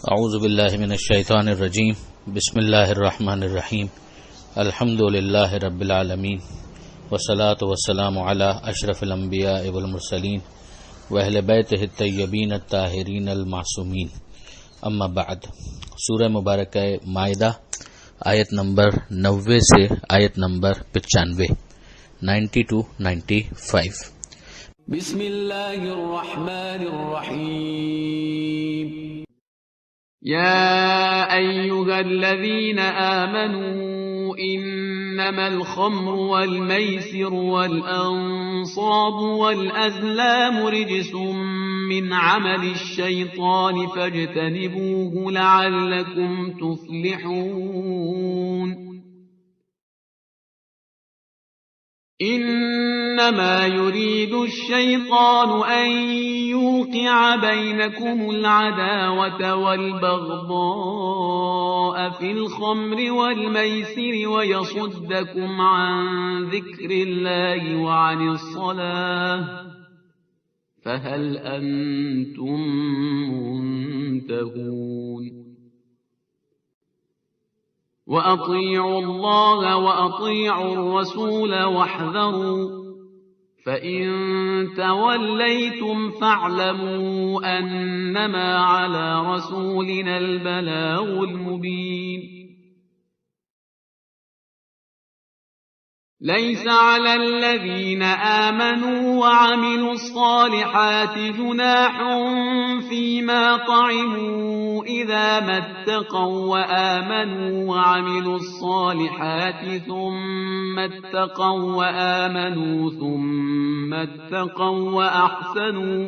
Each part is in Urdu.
اعوذ باللہ من الشیطان الرجیم بسم اللہ الرحمن الرحیم الحمد للہ رب العالمین والصلاة والسلام علی اشرف الانبیاء والمرسلین واہل بیتہ الطیبین الطاہرین المعصومین اما بعد۔ سورہ مبارکہ مائدہ آیت نمبر 90 سے آیت نمبر 95 90 to 95۔ بسم اللہ الرحمن الرحیم۔ يا أيها الذين آمنوا إنما الخمر والميسر والأنصاب والأزلام رجس من عمل الشيطان فاجتنبوه لعلكم تفلحون إنما يريد الشيطان أن يوقع بينكم العداوة والبغضاء في الخمر والميسر ويصدكم عن ذكر الله وعن الصلاة فهل أنتم منتهون وَأَطِيعُوا اللَّهَ وَأَطِيعُوا الرَّسُولَ وَاحْذَرُوا فَإِن تَوَلَّيْتُمْ فَاعْلَمُوا أَنَّمَا عَلَى رَسُولِنَا الْبَلَاغُ الْمُبِينُ لَيْسَ عَلَى الَّذِينَ آمَنُوا وَعَمِلُوا الصَّالِحَاتِ جُنَاحٌ فِيمَا طَعِمُوا إِذَا مَا اتَّقَوا وَآمَنُوا وَعَمِلُوا الصَّالِحَاتِ ثُمَّ اتَّقَوا وَآمَنُوا ثُمَّ اتَّقَوا وَأَحْسَنُوا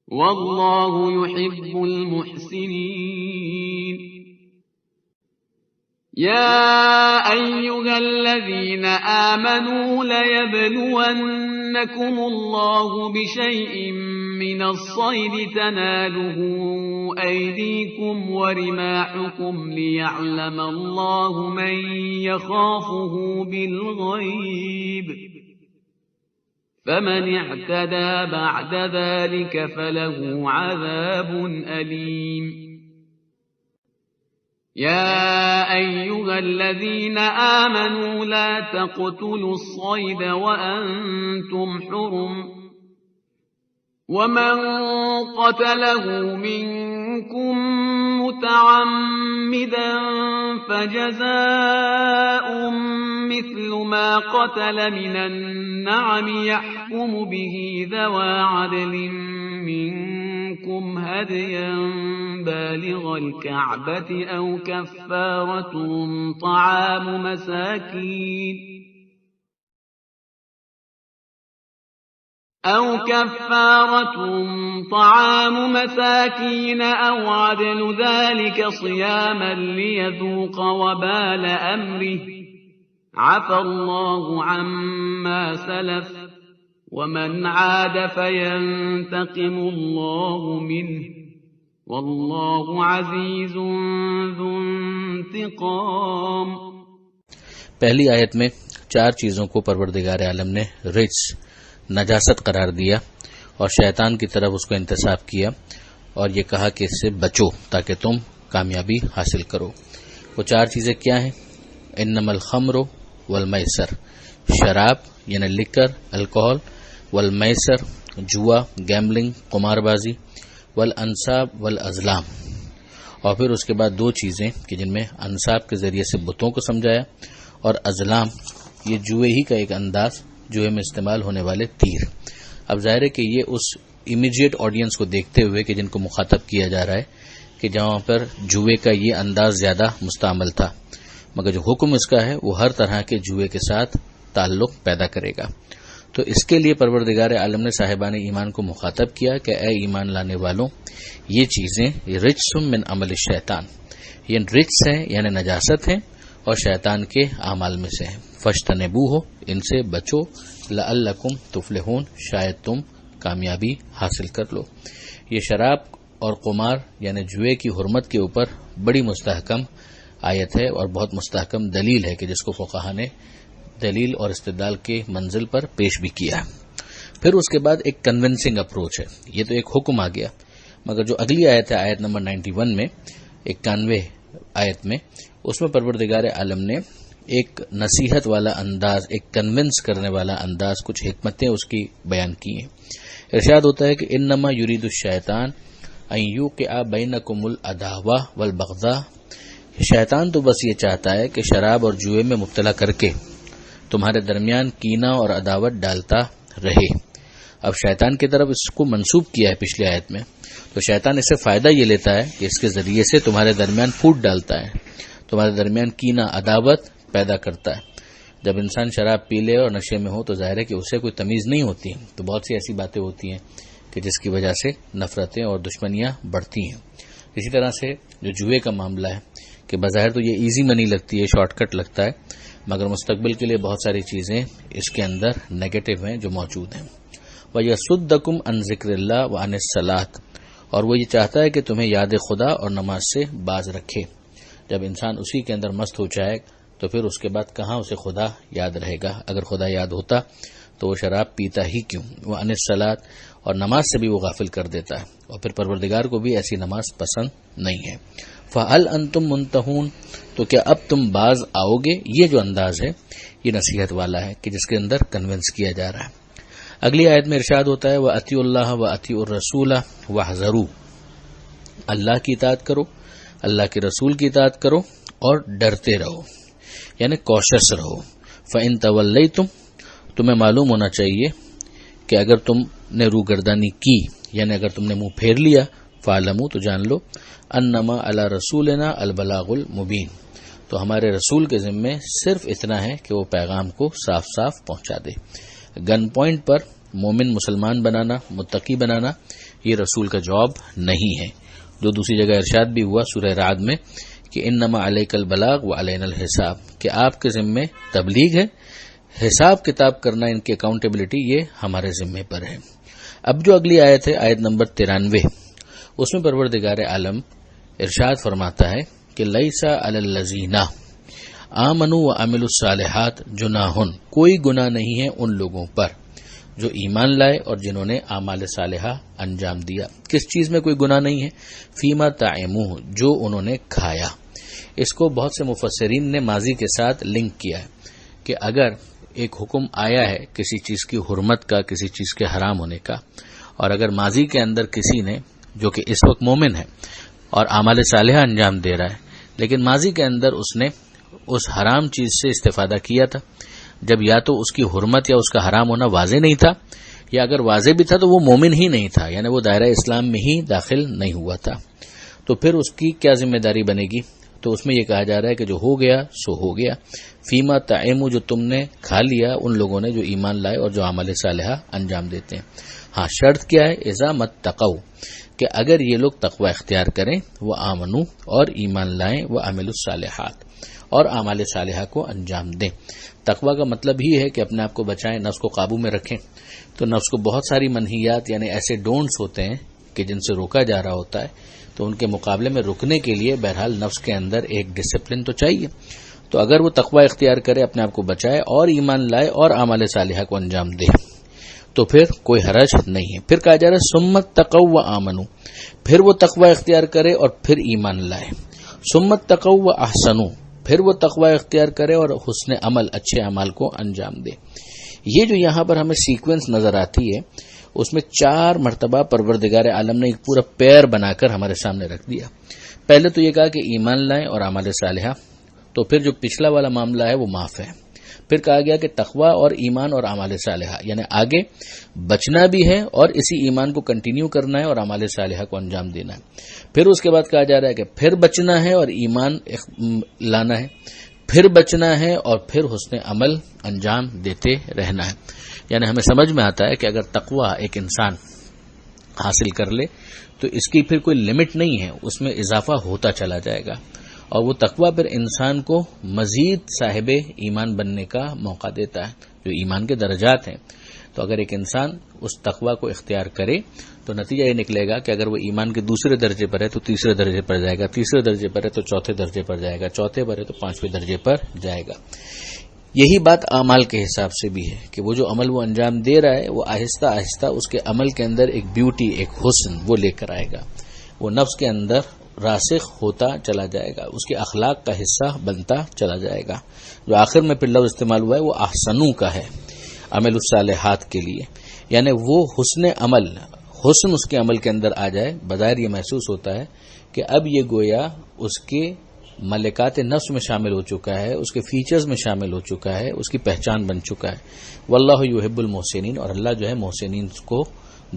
وَاللَّهُ يُحِبُّ الْمُحْسِنِينَ يا أيها الذين آمنوا ليبلونكم الله بشيء من الصيد تناله أيديكم ورماحكم ليعلم الله من يخافه بالغيب فمن اعتدى بعد ذلك فله عذاب أليم يا أيها الذين آمنوا لا تقتلوا الصيد وأنتم حرم ومن قتله منكم متعمدا فجزاء مثل ما قتل من النعم يحكم به ذوى عدل منكم هديا بالغ الكعبة أو كفارة طعام مساكين أو عدل ذلك صياما ليذوق وبال أمره عفى الله عما سلف ومن عاد فينتقم الله منه واللہ عزیز ذو انتقام۔ پہلی آیت میں 4 چیزوں کو پروردگار عالم نے رجس نجاست قرار دیا اور شیطان کی طرف اس کو انتساب کیا اور یہ کہا کہ اس سے بچو تاکہ تم کامیابی حاصل کرو۔ وہ 4 چیزیں کیا ہیں؟ انما الخمر والمیسر، شراب یعنی لکر، الکوہل، والمیسر جوا، گیمبلنگ، قمار بازی، والانصاب والازلام، اور پھر اس کے بعد 2 چیزیں کہ جن میں انصاب کے ذریعے سے بتوں کو سمجھایا اور ازلام یہ جوئے ہی کا ایک انداز، جوئے میں استعمال ہونے والے تیر۔ اب ظاہر ہے کہ یہ اس امیڈیٹ آڈینس کو دیکھتے ہوئے کہ جن کو مخاطب کیا جا رہا ہے کہ جہاں پر جوئے کا یہ انداز زیادہ مستعمل تھا، مگر جو حکم اس کا ہے وہ ہر طرح کے جوئے کے ساتھ تعلق پیدا کرے گا۔ تو اس کے لیے پروردگار عالم نے صاحبان ایمان کو مخاطب کیا کہ اے ایمان لانے والوں، یہ چیزیں رجس من عمل الشیطان، یہ رجس ہیں یعنی نجاست ہیں اور شیطان کے اعمال میں سے ہیں، فاجتنبوہ، ان سے بچو، لعلکم تفلحون، شاید تم کامیابی حاصل کر لو۔ یہ شراب اور قمار یعنی جوئے کی حرمت کے اوپر بڑی مستحکم آیت ہے اور بہت مستحکم دلیل ہے کہ جس کو فقہا نے دلیل اور استدلال کے منزل پر پیش بھی کیا ہے۔ پھر اس کے بعد ایک کنونسنگ اپروچ ہے، یہ تو ایک حکم آ گیا، مگر جو اگلی آیت ہے آیت نمبر 91 میں 91 آیت میں، اس میں پروردگار عالم نے ایک نصیحت والا انداز، ایک کنونس کرنے والا انداز، کچھ حکمتیں اس کی بیان کی ہیں۔ ارشاد ہوتا ہے کہ انما یرید الشیطان ان یوقع بینکم العداوہ والبغضاء، شیطان تو بس یہ چاہتا ہے کہ شراب اور جوئے میں مبتلا کر کے تمہارے درمیان کینہ اور عداوت ڈالتا رہے۔ اب شیطان کی طرف اس کو منسوب کیا ہے پچھلی آیت میں، تو شیطان اس سے فائدہ یہ لیتا ہے کہ اس کے ذریعے سے تمہارے درمیان پھوٹ ڈالتا ہے، تمہارے درمیان کینہ عداوت پیدا کرتا ہے۔ جب انسان شراب پی لے اور نشے میں ہو تو ظاہر ہے کہ اسے کوئی تمیز نہیں ہوتی، تو بہت سی ایسی باتیں ہوتی ہیں کہ جس کی وجہ سے نفرتیں اور دشمنیاں بڑھتی ہیں۔ اسی طرح سے جو جوئے کا معاملہ ہے کہ بظاہر تو یہ ایزی منی لگتی ہے، شارٹ کٹ لگتا ہے، مگر مستقبل کے لیے بہت ساری چیزیں اس کے اندر نیگیٹو ہیں جو موجود ہیں۔ وَيَصُدَّكُمْ عَنْ ذِكْرِ اللَّهِ وَعَنِ الصَّلَاةِ، اور وہ یہ چاہتا ہے کہ تمہیں یاد خدا اور نماز سے باز رکھے۔ جب انسان اسی کے اندر مست ہو جائے تو پھر اس کے بعد کہاں اسے خدا یاد رہے گا؟ اگر خدا یاد ہوتا تو وہ شراب پیتا ہی کیوں؟ وَعَنِ الصَّلَاةِ، اور نماز سے بھی وہ غافل کر دیتا ہے، اور پھر پروردگار کو بھی ایسی نماز پسند نہیں ہے۔ فَهَلْ أَنْتُمْ مُنْتَهُونَ، تو کیا اب تم باز آؤ گے؟ یہ جو انداز ہے یہ نصیحت والا ہے کہ جس کے اندر کنونس کیا جا رہا ہے۔ اگلی آیت میں ارشاد ہوتا ہے وَأَطِيعُوا اللَّهَ وَأَطِيعُوا الرَّسُولَ وَاحْذَرُوا، اللہ کی اطاعت کرو، اللہ کے رسول کی اطاعت کرو اور ڈرتے رہو، یعنی کوشش رہو۔ فَإِن تَوَلَّيْتُمْ، تمہیں معلوم ہونا چاہیے کہ اگر تم نے روگردانی کی، یعنی اگر تم نے منہ پھیر لیا، فَاعْلَمُوا، تو جان لو، انما علی رسولنا البلاغ المبین، تو ہمارے رسول کے ذمے صرف اتنا ہے کہ وہ پیغام کو صاف صاف پہنچا دے۔ گن پوائنٹ پر مومن مسلمان بنانا، متقی بنانا، یہ رسول کا جاب نہیں ہے۔ جو دوسری جگہ ارشاد بھی ہوا سورہ رعد میں کہ انما علیک البلاغ وعلینا الحساب، کہ آپ کے ذمے تبلیغ ہے، حساب کتاب کرنا، ان کی اکاؤنٹیبلٹی یہ ہمارے ذمے پر ہے۔ اب جو اگلی آیت ہے آیت نمبر 93، اس میں پروردگار عالم ارشاد فرماتا ہے کہ لیسا علی الذین آمنوا وعملوا الصالحات جناح، کوئی گناہ نہیں ہے ان لوگوں پر جو ایمان لائے اور جنہوں نے اعمال صالحہ انجام دیا۔ کس چیز میں کوئی گناہ نہیں ہے؟ فیما طعموہ، جو انہوں نے کھایا۔ اس کو بہت سے مفسرین نے ماضی کے ساتھ لنک کیا ہے کہ اگر ایک حکم آیا ہے کسی چیز کی حرمت کا، کسی چیز کے حرام ہونے کا، اور اگر ماضی کے اندر کسی نے جو کہ اس وقت مومن ہے اور اعمال صالحہ انجام دے رہا ہے، لیکن ماضی کے اندر اس نے اس حرام چیز سے استفادہ کیا تھا، جب یا تو اس کی حرمت یا اس کا حرام ہونا واضح نہیں تھا، یا اگر واضح بھی تھا تو وہ مومن ہی نہیں تھا، یعنی وہ دائرہ اسلام میں ہی داخل نہیں ہوا تھا، تو پھر اس کی کیا ذمہ داری بنے گی؟ تو اس میں یہ کہا جا رہا ہے کہ جو ہو گیا سو ہو گیا۔ فیما طعموا، جو تم نے کھا لیا ان لوگوں نے جو ایمان لائے اور جو اعمال صالحہ انجام دیتے ہیں۔ ہاں، شرط کیا ہے؟ اذا متقوا، کہ اگر یہ لوگ تقوی اختیار کریں، وہ آمنو، اور ایمان لائیں، وہ عملوا الصالحات، اور اعمال صالحہ کو انجام دیں۔ تقوی کا مطلب ہی ہے کہ اپنے آپ کو بچائیں، نفس کو قابو میں رکھیں۔ تو نفس کو بہت ساری منہیات یعنی ایسے ڈونٹس ہوتے ہیں کہ جن سے روکا جا رہا ہوتا ہے، تو ان کے مقابلے میں رکنے کے لیے بہرحال نفس کے اندر ایک ڈسپلن تو چاہیے۔ تو اگر وہ تقوی اختیار کرے، اپنے آپ کو بچائے اور ایمان لائے اور اعمال صالحہ کو انجام دے، تو پھر کوئی حرج نہیں ہے۔ پھر کہا جا رہا ہے سمت تقوا وآمنوا، پھر وہ تقوی اختیار کرے اور پھر ایمان لائے۔ سمت تقوا واحسنوا، پھر وہ تقوی اختیار کرے اور حسن عمل، اچھے اعمال کو انجام دے۔ یہ جو یہاں پر ہمیں سیکوینس نظر آتی ہے، اس میں 4 مرتبہ پروردگار عالم نے ایک پورا پیر بنا کر ہمارے سامنے رکھ دیا۔ پہلے تو یہ کہا کہ ایمان لائیں اور اعمال صالحہ، تو پھر جو پچھلا والا معاملہ ہے وہ معاف ہے۔ پھر کہا گیا کہ تقوی اور ایمان اور اعمال صالحہ، یعنی آگے بچنا بھی ہے اور اسی ایمان کو کنٹینیو کرنا ہے اور اعمال صالحہ کو انجام دینا ہے۔ پھر اس کے بعد کہا جا رہا ہے کہ پھر بچنا ہے اور ایمان لانا ہے، پھر بچنا ہے اور پھر حسن عمل انجام دیتے رہنا ہے۔ یعنی ہمیں سمجھ میں آتا ہے کہ اگر تقوی ایک انسان حاصل کر لے تو اس کی پھر کوئی لمٹ نہیں ہے، اس میں اضافہ ہوتا چلا جائے گا، اور وہ تقوی پھر انسان کو مزید صاحب ایمان بننے کا موقع دیتا ہے، جو ایمان کے درجات ہیں۔ تو اگر ایک انسان اس تقوی کو اختیار کرے تو نتیجہ یہ نکلے گا کہ اگر وہ ایمان کے دوسرے درجے پر ہے تو تیسرے درجے پر جائے گا، تیسرے درجے پر ہے تو چوتھے درجے پر جائے گا، چوتھے پر ہے تو 5ویں درجے پر جائے گا۔ یہی بات اعمال کے حساب سے بھی ہے کہ وہ جو عمل وہ انجام دے رہا ہے وہ آہستہ آہستہ اس کے عمل کے اندر ایک بیوٹی، ایک حسن وہ لے کر آئے گا، وہ نفس کے اندر راسخ ہوتا چلا جائے گا، اس کے اخلاق کا حصہ بنتا چلا جائے گا۔ جو آخر میں پھر لفظ استعمال ہوا ہے وہ احسنوں کا ہے، عمل الصالحات کے لیے، یعنی وہ حسن اس کے عمل کے اندر آ جائے۔ بظاہر یہ محسوس ہوتا ہے کہ اب یہ گویا اس کے ملکات نفس میں شامل ہو چکا ہے، اس کے فیچرز میں شامل ہو چکا ہے، اس کی پہچان بن چکا ہے۔ واللہ یحب المحسنین، اور اللہ جو ہے محسنین کو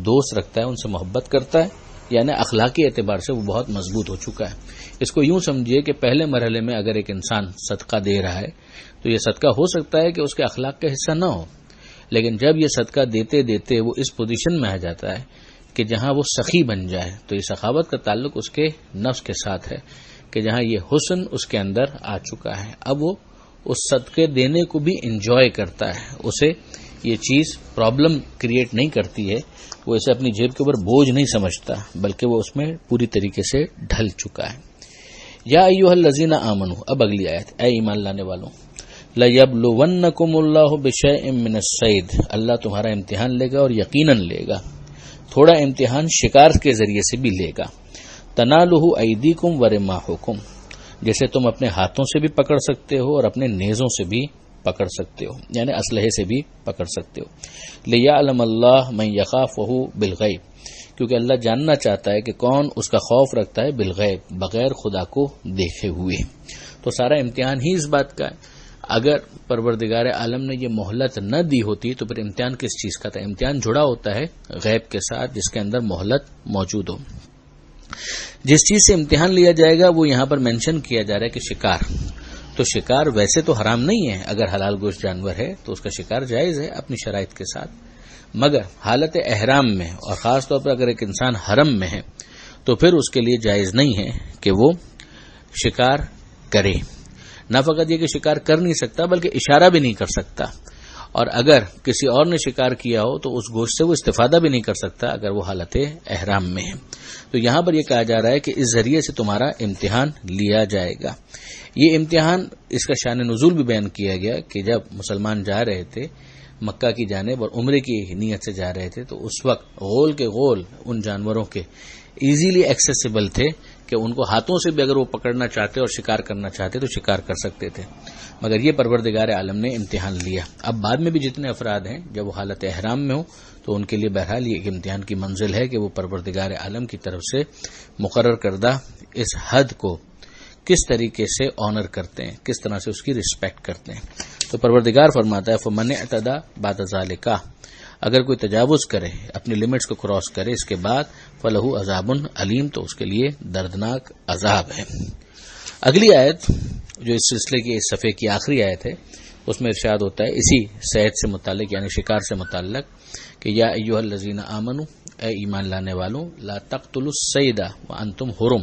دوست رکھتا ہے، ان سے محبت کرتا ہے، یعنی اخلاقی اعتبار سے وہ بہت مضبوط ہو چکا ہے۔ اس کو یوں سمجھیے کہ پہلے مرحلے میں اگر ایک انسان صدقہ دے رہا ہے تو یہ صدقہ ہو سکتا ہے کہ اس کے اخلاق کا حصہ نہ ہو، لیکن جب یہ صدقہ دیتے دیتے وہ اس پوزیشن میں آ جاتا ہے کہ جہاں وہ سخی بن جائے، تو یہ سخاوت کا تعلق اس کے نفس کے ساتھ ہے کہ جہاں یہ حسن اس کے اندر آ چکا ہے، اب وہ اس صدقے دینے کو بھی انجوائے کرتا ہے، اسے یہ چیز پرابلم کریٹ نہیں کرتی ہے، وہ اسے اپنی جیب کے اوپر بوجھ نہیں سمجھتا، بلکہ وہ اس میں پوری طریقے سے ڈھل چکا ہے۔ یا ایھا الذین آمنوا، اب اگلی آیت، اے ایمان لانے والوں، لَيَبْلُوَنَّكُمُ اللَّهُ بِشَيْءٍ مِّنَ الصَّيْدِ، اللہ تمہارا امتحان لے گا اور یقیناً لے گا، تھوڑا امتحان شکار کے ذریعے سے بھی لے گا۔ تَنَالُهُ أَيْدِيكُمْ وَرِمَاحُكُمْ، جسے تم اپنے ہاتھوں سے بھی پکڑ سکتے ہو اور اپنے نیزوں سے بھی پکڑ سکتے ہو، یعنی اسلحے سے بھی پکڑ سکتے ہو۔ لِيَعْلَمَ اللَّهُ مَن يَخَافُهُ بِالْغَيْبِ، کیونکہ اللہ جاننا چاہتا ہے کہ کون اس کا خوف رکھتا ہے بالغیب، بغیر خدا کو دیکھے ہوئے۔ تو سارا امتحان ہی اس بات کا ہے، اگر پروردگار عالم نے یہ مہلت نہ دی ہوتی تو پھر امتحان کس چیز کا تھا؟ امتحان جڑا ہوتا ہے غیب کے ساتھ، جس کے اندر مہلت موجود ہو۔ جس چیز سے امتحان لیا جائے گا وہ یہاں پر مینشن کیا جا رہا ہے کہ شکار، تو شکار ویسے تو حرام نہیں ہے، اگر حلال گوشت جانور ہے تو اس کا شکار جائز ہے اپنی شرائط کے ساتھ، مگر حالت احرام میں اور خاص طور پر اگر ایک انسان حرم میں ہے تو پھر اس کے لیے جائز نہیں ہے کہ وہ شکار کرے۔ نہ فقط یہ کہ شکار کر نہیں سکتا بلکہ اشارہ بھی نہیں کر سکتا، اور اگر کسی اور نے شکار کیا ہو تو اس گوشت سے وہ استفادہ بھی نہیں کر سکتا اگر وہ حالت احرام میں ہے۔ تو یہاں پر یہ کہا جا رہا ہے کہ اس ذریعے سے تمہارا امتحان لیا جائے گا۔ یہ امتحان، اس کا شان نزول بھی بیان کیا گیا کہ جب مسلمان جا رہے تھے مکہ کی جانب اور عمرے کی نیت سے جا رہے تھے تو اس وقت غول کے غول ان جانوروں کے ایزیلی ایکسیسیبل تھے کہ ان کو ہاتھوں سے بھی اگر وہ پکڑنا چاہتے اور شکار کرنا چاہتے تو شکار کر سکتے تھے، مگر یہ پروردگار عالم نے امتحان لیا۔ اب بعد میں بھی جتنے افراد ہیں جب وہ حالت احرام میں ہوں تو ان کے لیے بہرحال یہ ایک امتحان کی منزل ہے کہ وہ پروردگار عالم کی طرف سے مقرر کردہ اس حد کو کس طریقے سے آنر کرتے ہیں، کس طرح سے اس کی رسپیکٹ کرتے ہیں۔ تو پروردگار فرماتا ہے فَمَنِ اعْتَدَىٰ بَعْدَ ذَٰلِکَ، اگر کوئی تجاوز کرے، اپنی لمٹس کو کراس کرے اس کے بعد، فَلَهُ عَذَابٌ عَلِيمٌ، تو اس کے لیے دردناک عذاب ہے۔ اگلی آیت جو اس سلسلے کی اس صفحے کی آخری آیت ہے اس میں ارشاد ہوتا ہے اسی صید سے متعلق، یعنی شکار سے متعلق، کہ یا ایھا الذین آمنوا، اے ایمان لانے والوں، لا تقتلوا الصید وانتم حرم،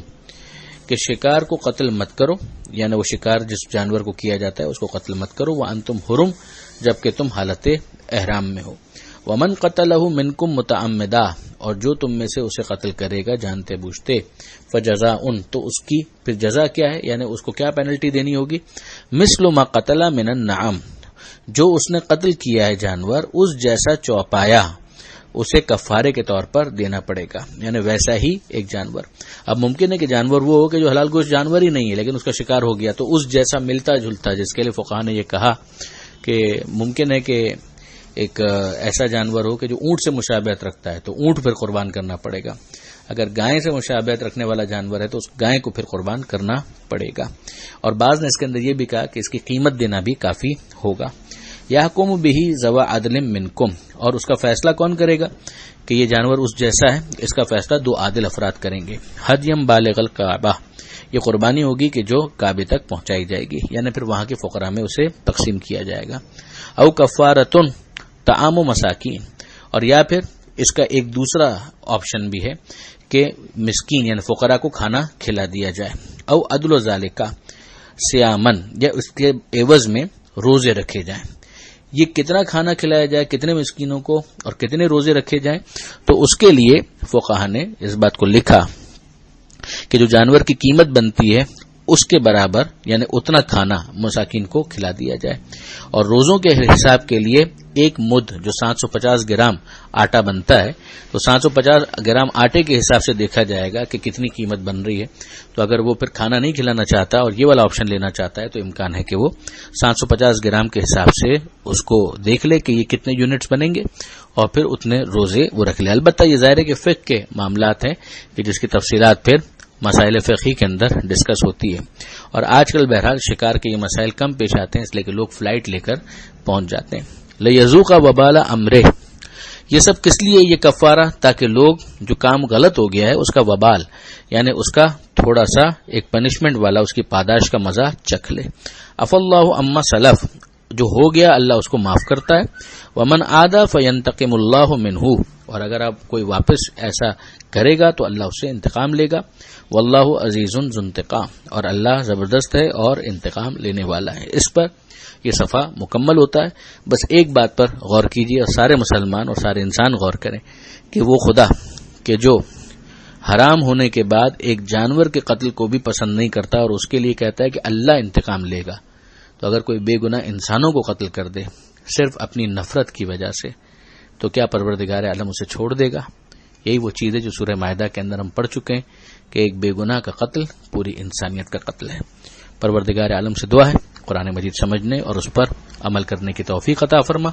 کہ شکار کو قتل مت کرو، یعنی وہ شکار جس جانور کو کیا جاتا ہے اس کو قتل مت کرو، وانتم حرم، جبکہ تم حالت احرام میں ہو، ومن قتلہ منکم متعمدا، اور جو تم میں سے اسے قتل کرے گا جانتے بوجھتے، فجزاء، تو اس کی پھر جزا کیا ہے، یعنی اس کو کیا پینلٹی دینی ہوگی، مثل ما قتل من النعام، جو اس نے قتل کیا ہے جانور اس جیسا چوپایا اسے کفارے کے طور پر دینا پڑے گا، یعنی ویسا ہی ایک جانور۔ اب ممکن ہے کہ جانور وہ ہو کہ جو حلال گوشت جانور ہی نہیں ہے لیکن اس کا شکار ہو گیا، تو اس جیسا ملتا جلتا، جس کے لیے فقہا نے یہ کہا کہ ممکن ہے کہ ایک ایسا جانور ہو کہ جو اونٹ سے مشابہت رکھتا ہے تو اونٹ پھر قربان کرنا پڑے گا، اگر گائے سے مشابہت رکھنے والا جانور ہے تو اس گائے کو پھر قربان کرنا پڑے گا، اور بعض نے اس کے اندر یہ بھی کہا کہ اس کی قیمت دینا بھی کافی ہوگا۔ یحکم بہ ذوی عدل منکم، اور اس کا فیصلہ کون کرے گا کہ یہ جانور اس جیسا ہے، اس کا فیصلہ دو عادل افراد کریں گے۔ ہدیم بالغ الکعبہ، یہ قربانی ہوگی کہ جو کعبے تک پہنچائی جائے گی، یعنی پھر وہاں کے فقراء میں اسے تقسیم کیا جائے گا۔ او کفارۃ طعام مساکین، اور یا پھر اس کا ایک دوسرا آپشن بھی ہے کہ مسکین یعنی فقراء کو کھانا کھلا دیا جائے۔ او عدل ذالک صیامن، یا اس کے عوض میں روزے رکھے جائیں۔ یہ کتنا کھانا کھلایا جائے، کتنے مسکینوں کو اور کتنے روزے رکھے جائیں، تو اس کے لیے فقہا نے اس بات کو لکھا کہ جو جانور کی قیمت بنتی ہے اس کے برابر یعنی اتنا کھانا مساکین کو کھلا دیا جائے. اور روزوں کے حساب کے لیے ایک مد جو 750 گرام آٹا بنتا ہے تو 750 گرام آٹے کے حساب سے دیکھا جائے گا کہ کتنی قیمت بن رہی ہے. تو اگر وہ پھر کھانا نہیں کھلانا چاہتا اور یہ والا آپشن لینا چاہتا ہے تو امکان ہے کہ وہ 750 گرام کے حساب سے اس کو دیکھ لے کہ یہ کتنے یونٹس بنیں گے اور پھر اتنے روزے وہ رکھ لے. البتہ یہ ظاہر ہے کہ فقہ کے معاملات ہیں کہ جس کی تفصیلات پھر مسائل فقہی کے اندر ڈسکس ہوتی ہے. اور آج کل بہرحال شکار کے یہ مسائل کم پیش آتے ہیں اس لیے کہ لوگ فلائٹ لے کر پہنچ جاتے ہیں. لَيَذُوقَ وَبَالَ أَمْرِهِ یہ سب کس لیے یہ کفارہ تاکہ لوگ جو کام غلط ہو گیا ہے اس کا وبال یعنی اس کا تھوڑا سا ایک پنشمنٹ والا اس کی پاداش کا مزہ چکھ لے. عَفَا اللَّهُ عَمَّا سَلَفَ جو ہو گیا اللہ اس کو معاف کرتا ہے. وَمَنْ عَادَ فَيَنْتَقِمُ اللَّهُ مِنْهُ اور اگر آپ کوئی واپس ایسا کرے گا تو اللہ اس سے انتقام لے گا. وَاللَّهُ عَزِيزٌ ذُو انتقام اور اللہ زبردست ہے اور انتقام لینے والا ہے. اس پر یہ صفحہ مکمل ہوتا ہے. بس ایک بات پر غور کیجیے اور سارے مسلمان اور سارے انسان غور کریں کہ وہ خدا کہ جو حرام ہونے کے بعد ایک جانور کے قتل کو بھی پسند نہیں کرتا اور اس کے لیے کہتا ہے کہ اللہ انتقام لے گا. تو اگر کوئی بے گناہ انسانوں کو قتل کر دے صرف اپنی نفرت کی وجہ سے تو کیا پروردگار عالم اسے چھوڑ دے گا؟ یہی وہ چیز ہے جو سورہ مائدہ کے اندر ہم پڑھ چکے ہیں کہ ایک بے گناہ کا قتل پوری انسانیت کا قتل ہے. پروردگار عالم سے دعا ہے قرآن مجید سمجھنے اور اس پر عمل کرنے کی توفیق عطا فرما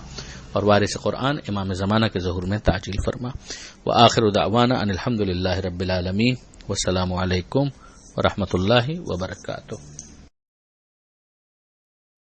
اور وارث قرآن امام زمانہ کے ظہور میں تعجیل فرما. وآخر دعوانا ان الحمد للہ رب العالمین والسلام علیکم ورحمۃ اللہ وبرکاتہ.